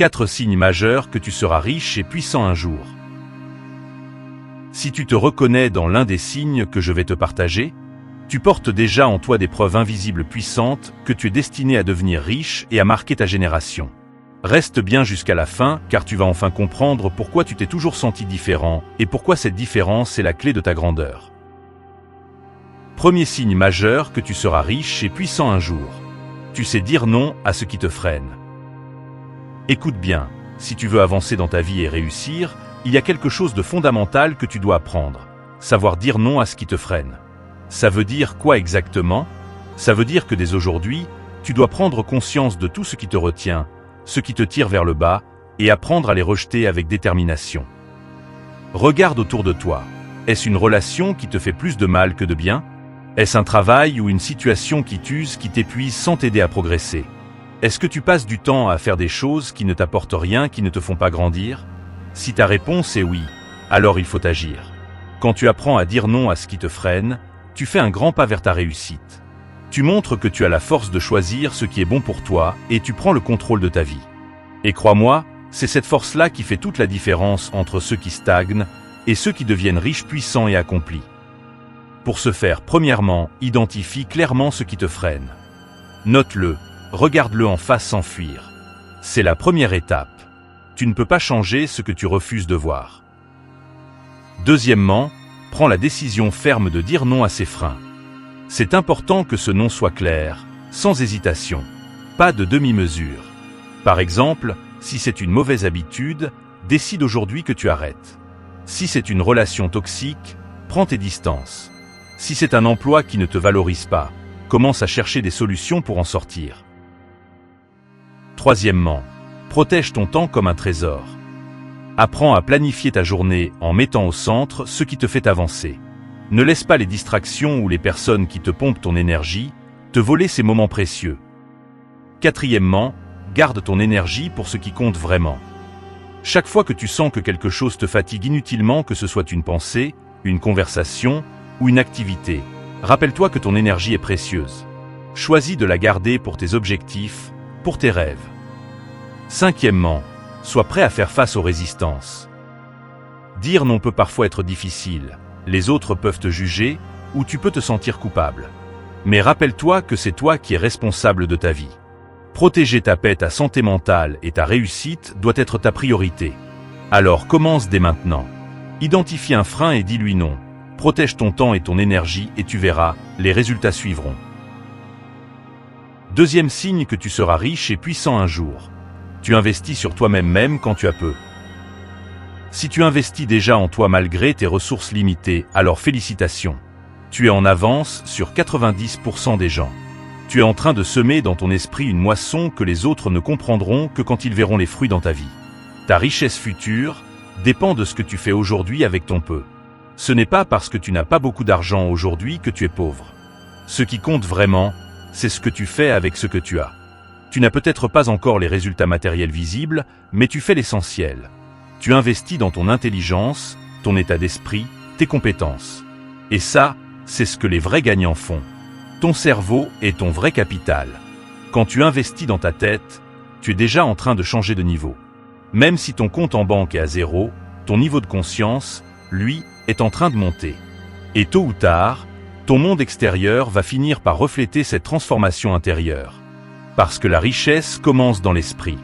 4 signes majeurs que tu seras riche et puissant un jour. Si tu te reconnais dans l'un des signes que je vais te partager, tu portes déjà en toi des preuves invisibles puissantes que tu es destiné à devenir riche et à marquer ta génération. Reste bien jusqu'à la fin, car tu vas enfin comprendre pourquoi tu t'es toujours senti différent et pourquoi cette différence est la clé de ta grandeur. Premier signe majeur que tu seras riche et puissant un jour. Tu sais dire non à ce qui te freine. Écoute bien, si tu veux avancer dans ta vie et réussir, il y a quelque chose de fondamental que tu dois apprendre. Savoir dire non à ce qui te freine. Ça veut dire quoi exactement? Ça veut dire que dès aujourd'hui, tu dois prendre conscience de tout ce qui te retient, ce qui te tire vers le bas, et apprendre à les rejeter avec détermination. Regarde autour de toi. Est-ce une relation qui te fait plus de mal que de bien? Est-ce un travail ou une situation qui t'use, qui t'épuise sans t'aider à progresser? Est-ce que tu passes du temps à faire des choses qui ne t'apportent rien, qui ne te font pas grandir? Si ta réponse est oui, alors il faut agir. Quand tu apprends à dire non à ce qui te freine, tu fais un grand pas vers ta réussite. Tu montres que tu as la force de choisir ce qui est bon pour toi et tu prends le contrôle de ta vie. Et crois-moi, c'est cette force-là qui fait toute la différence entre ceux qui stagnent et ceux qui deviennent riches, puissants et accomplis. Pour ce faire, premièrement, identifie clairement ce qui te freine. Note-le, regarde-le en face sans fuir. C'est la première étape. Tu ne peux pas changer ce que tu refuses de voir. Deuxièmement, prends la décision ferme de dire non à ces freins. C'est important que ce non soit clair, sans hésitation, pas de demi-mesure. Par exemple, si c'est une mauvaise habitude, décide aujourd'hui que tu arrêtes. Si c'est une relation toxique, prends tes distances. Si c'est un emploi qui ne te valorise pas, commence à chercher des solutions pour en sortir. Troisièmement, protège ton temps comme un trésor. Apprends à planifier ta journée en mettant au centre ce qui te fait avancer. Ne laisse pas les distractions ou les personnes qui te pompent ton énergie te voler ces moments précieux. Quatrièmement, garde ton énergie pour ce qui compte vraiment. Chaque fois que tu sens que quelque chose te fatigue inutilement, que ce soit une pensée, une conversation ou une activité, rappelle-toi que ton énergie est précieuse. Choisis de la garder pour tes objectifs, pour tes rêves. Cinquièmement, sois prêt à faire face aux résistances. Dire non peut parfois être difficile, les autres peuvent te juger ou tu peux te sentir coupable. Mais rappelle-toi que c'est toi qui es responsable de ta vie. Protéger ta paix, ta santé mentale et ta réussite doit être ta priorité. Alors commence dès maintenant. Identifie un frein et dis-lui non. Protège ton temps et ton énergie et tu verras, les résultats suivront. Deuxième signe que tu seras riche et puissant un jour. Tu investis sur toi-même même quand tu as peu. Si tu investis déjà en toi malgré tes ressources limitées, alors félicitations. Tu es en avance sur 90% des gens. Tu es en train de semer dans ton esprit une moisson que les autres ne comprendront que quand ils verront les fruits dans ta vie. Ta richesse future dépend de ce que tu fais aujourd'hui avec ton peu. Ce n'est pas parce que tu n'as pas beaucoup d'argent aujourd'hui que tu es pauvre. Ce qui compte vraiment, c'est ce que tu fais avec ce que tu as. Tu n'as peut-être pas encore les résultats matériels visibles, mais tu fais l'essentiel. Tu investis dans ton intelligence, ton état d'esprit, tes compétences. Et ça, c'est ce que les vrais gagnants font. Ton cerveau est ton vrai capital. Quand tu investis dans ta tête, tu es déjà en train de changer de niveau. Même si ton compte en banque est à zéro, ton niveau de conscience, lui, est en train de monter. Et tôt ou tard, ton monde extérieur va finir par refléter cette transformation intérieure. Parce que la richesse commence dans l'esprit.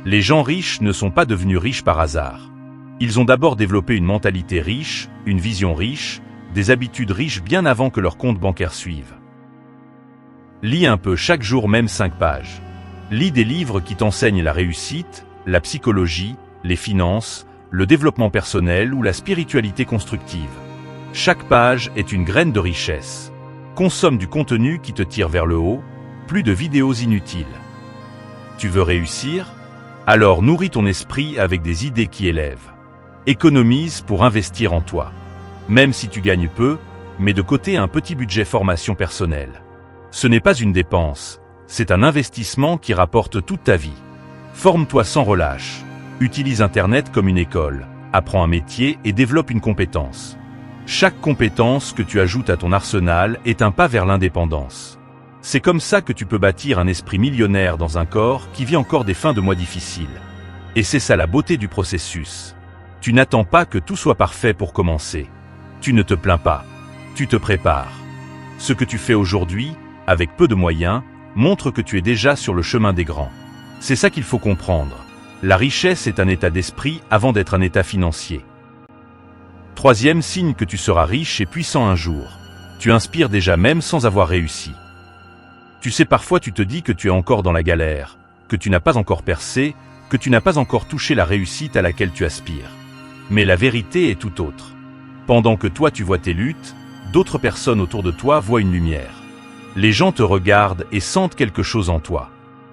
Les gens riches ne sont pas devenus riches par hasard. Ils ont d'abord développé une mentalité riche, une vision riche, des habitudes riches bien avant que leur compte bancaire suive. Lis un peu chaque jour, même 5 pages. Lis des livres qui t'enseignent la réussite, la psychologie, les finances, le développement personnel ou la spiritualité constructive. Chaque page est une graine de richesse. Consomme du contenu qui te tire vers le haut, plus de vidéos inutiles. Tu veux réussir? Alors nourris ton esprit avec des idées qui élèvent. Économise pour investir en toi. Même si tu gagnes peu, mets de côté un petit budget formation personnelle. Ce n'est pas une dépense, c'est un investissement qui rapporte toute ta vie. Forme-toi sans relâche. Utilise Internet comme une école. Apprends un métier et développe une compétence. Chaque compétence que tu ajoutes à ton arsenal est un pas vers l'indépendance. C'est comme ça que tu peux bâtir un esprit millionnaire dans un corps qui vit encore des fins de mois difficiles. Et c'est ça la beauté du processus. Tu n'attends pas que tout soit parfait pour commencer. Tu ne te plains pas. Tu te prépares. Ce que tu fais aujourd'hui, avec peu de moyens, montre que tu es déjà sur le chemin des grands. C'est ça qu'il faut comprendre. La richesse est un état d'esprit avant d'être un état financier. Troisième signe que tu seras riche et puissant un jour. Tu inspires déjà même sans avoir réussi. Tu sais, parfois tu te dis que tu es encore dans la galère, que tu n'as pas encore percé, que tu n'as pas encore touché la réussite à laquelle tu aspires. Mais la vérité est tout autre. Pendant que toi tu vois tes luttes, d'autres personnes autour de toi voient une lumière. Les gens te regardent et sentent quelque chose en toi.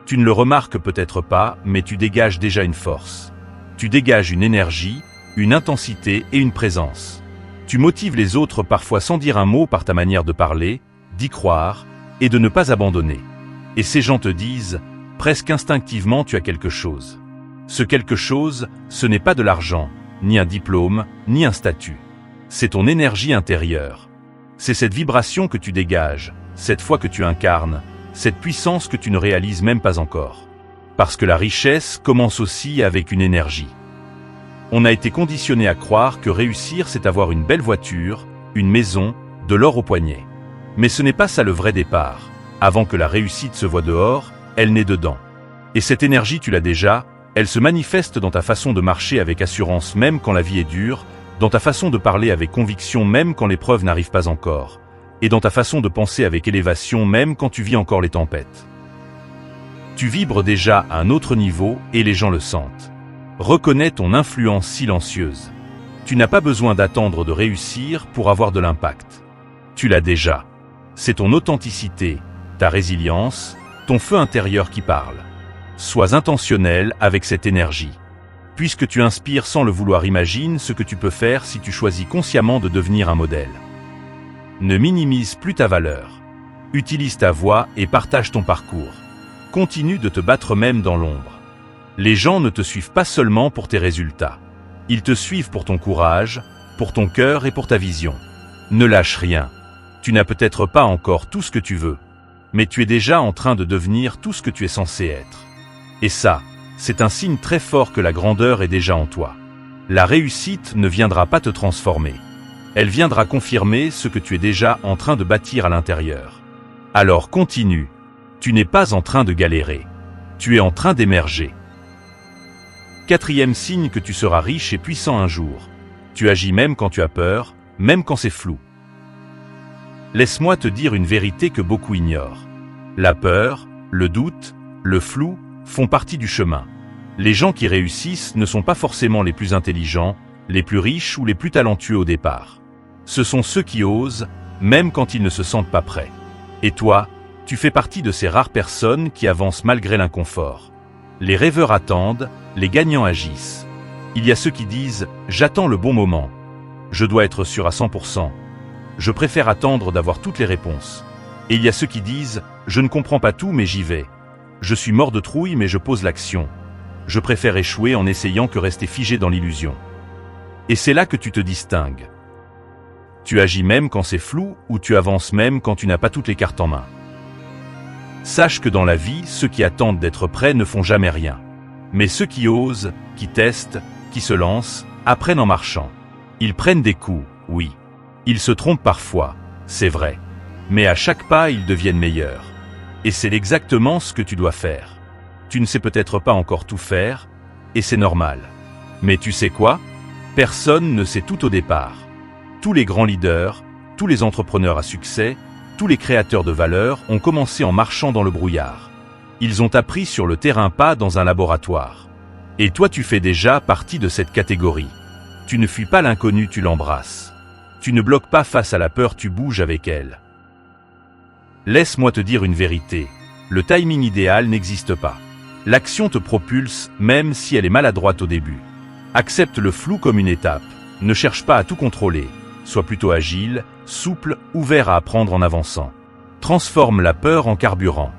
Tu ne le remarques peut-être pas, mais tu dégages déjà une force. Tu dégages une énergie, une intensité et une présence. Tu motives les autres parfois sans dire un mot par ta manière de parler, d'y croire et de ne pas abandonner. Et ces gens te disent, presque instinctivement, tu as quelque chose. Ce quelque chose, ce n'est pas de l'argent, ni un diplôme, ni un statut. C'est ton énergie intérieure. C'est cette vibration que tu dégages, cette foi que tu incarnes, cette puissance que tu ne réalises même pas encore. Parce que la richesse commence aussi avec une énergie. On a été conditionné à croire que réussir, c'est avoir une belle voiture, une maison, de l'or au poignet. Mais ce n'est pas ça le vrai départ. Avant que la réussite se voie dehors, elle naît dedans. Et cette énergie, tu l'as déjà, elle se manifeste dans ta façon de marcher avec assurance même quand la vie est dure, dans ta façon de parler avec conviction même quand l'épreuve n'arrive pas encore, et dans ta façon de penser avec élévation même quand tu vis encore les tempêtes. Tu vibres déjà à un autre niveau et les gens le sentent. Reconnais ton influence silencieuse. Tu n'as pas besoin d'attendre de réussir pour avoir de l'impact. Tu l'as déjà. C'est ton authenticité, ta résilience, ton feu intérieur qui parle. Sois intentionnel avec cette énergie. Puisque tu inspires sans le vouloir, imagine ce que tu peux faire si tu choisis consciemment de devenir un modèle. Ne minimise plus ta valeur. Utilise ta voix et partage ton parcours. Continue de te battre même dans l'ombre. Les gens ne te suivent pas seulement pour tes résultats. Ils te suivent pour ton courage, pour ton cœur et pour ta vision. Ne lâche rien. Tu n'as peut-être pas encore tout ce que tu veux, mais tu es déjà en train de devenir tout ce que tu es censé être. Et ça, c'est un signe très fort que la grandeur est déjà en toi. La réussite ne viendra pas te transformer. Elle viendra confirmer ce que tu es déjà en train de bâtir à l'intérieur. Alors continue. Tu n'es pas en train de galérer. Tu es en train d'émerger. Quatrième signe que tu seras riche et puissant un jour. Tu agis même quand tu as peur, même quand c'est flou. Laisse-moi te dire une vérité que beaucoup ignorent. La peur, le doute, le flou font partie du chemin. Les gens qui réussissent ne sont pas forcément les plus intelligents, les plus riches ou les plus talentueux au départ. Ce sont ceux qui osent, même quand ils ne se sentent pas prêts. Et toi, tu fais partie de ces rares personnes qui avancent malgré l'inconfort. Les rêveurs attendent, les gagnants agissent. Il y a ceux qui disent « J'attends le bon moment. Je dois être sûr à 100%. Je préfère attendre d'avoir toutes les réponses. » Et il y a ceux qui disent « Je ne comprends pas tout mais j'y vais. Je suis mort de trouille mais je pose l'action. Je préfère échouer en essayant que rester figé dans l'illusion. » Et c'est là que tu te distingues. Tu agis même quand c'est flou ou tu avances même quand tu n'as pas toutes les cartes en main. Sache que dans la vie, ceux qui attendent d'être prêts ne font jamais rien. Mais ceux qui osent, qui testent, qui se lancent, apprennent en marchant. Ils prennent des coups, oui. Ils se trompent parfois, c'est vrai. Mais à chaque pas, ils deviennent meilleurs. Et c'est exactement ce que tu dois faire. Tu ne sais peut-être pas encore tout faire, et c'est normal. Mais tu sais quoi? Personne ne sait tout au départ. Tous les grands leaders, tous les entrepreneurs à succès, tous les créateurs de valeur ont commencé en marchant dans le brouillard. Ils ont appris sur le terrain, pas dans un laboratoire. Et toi, tu fais déjà partie de cette catégorie. Tu ne fuis pas l'inconnu, tu l'embrasses. Tu ne bloques pas face à la peur, tu bouges avec elle. Laisse-moi te dire une vérité. Le timing idéal n'existe pas. L'action te propulse, même si elle est maladroite au début. Accepte le flou comme une étape. Ne cherche pas à tout contrôler. Sois plutôt agile, souple, ouvert à apprendre en avançant. Transforme la peur en carburant.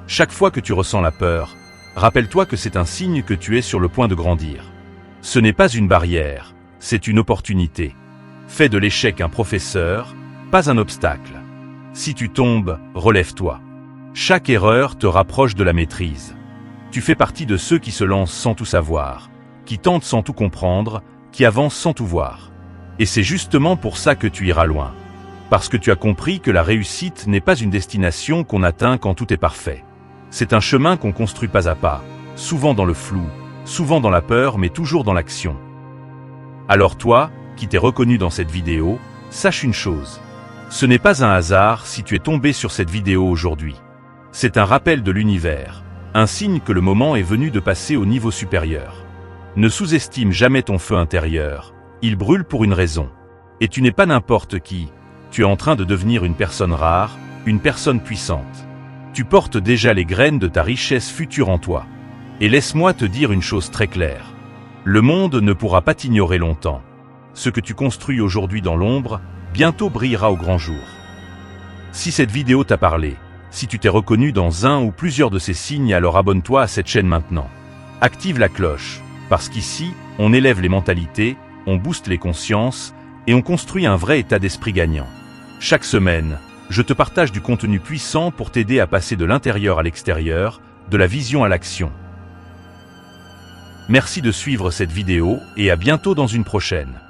Chaque fois que tu ressens la peur, rappelle-toi que c'est un signe que tu es sur le point de grandir. Ce n'est pas une barrière, c'est une opportunité. Fais de l'échec un professeur, pas un obstacle. Si tu tombes, relève-toi. Chaque erreur te rapproche de la maîtrise. Tu fais partie de ceux qui se lancent sans tout savoir, qui tente sans tout comprendre, qui avance sans tout voir. Et c'est justement pour ça que tu iras loin. Parce que tu as compris que la réussite n'est pas une destination qu'on atteint quand tout est parfait. C'est un chemin qu'on construit pas à pas, souvent dans le flou, souvent dans la peur, mais toujours dans l'action. Alors toi, qui t'es reconnu dans cette vidéo, sache une chose. Ce n'est pas un hasard si tu es tombé sur cette vidéo aujourd'hui. C'est un rappel de l'univers, un signe que le moment est venu de passer au niveau supérieur. Ne sous-estime jamais ton feu intérieur, il brûle pour une raison. Et tu n'es pas n'importe qui, tu es en train de devenir une personne rare, une personne puissante. Tu portes déjà les graines de ta richesse future en toi. Et laisse-moi te dire une chose très claire. Le monde ne pourra pas t'ignorer longtemps. Ce que tu construis aujourd'hui dans l'ombre, bientôt brillera au grand jour. Si cette vidéo t'a parlé, si tu t'es reconnu dans un ou plusieurs de ces signes, alors abonne-toi à cette chaîne maintenant. Active la cloche, parce qu'ici, on élève les mentalités, on booste les consciences, et on construit un vrai état d'esprit gagnant. Chaque semaine, je te partage du contenu puissant pour t'aider à passer de l'intérieur à l'extérieur, de la vision à l'action. Merci de suivre cette vidéo et à bientôt dans une prochaine.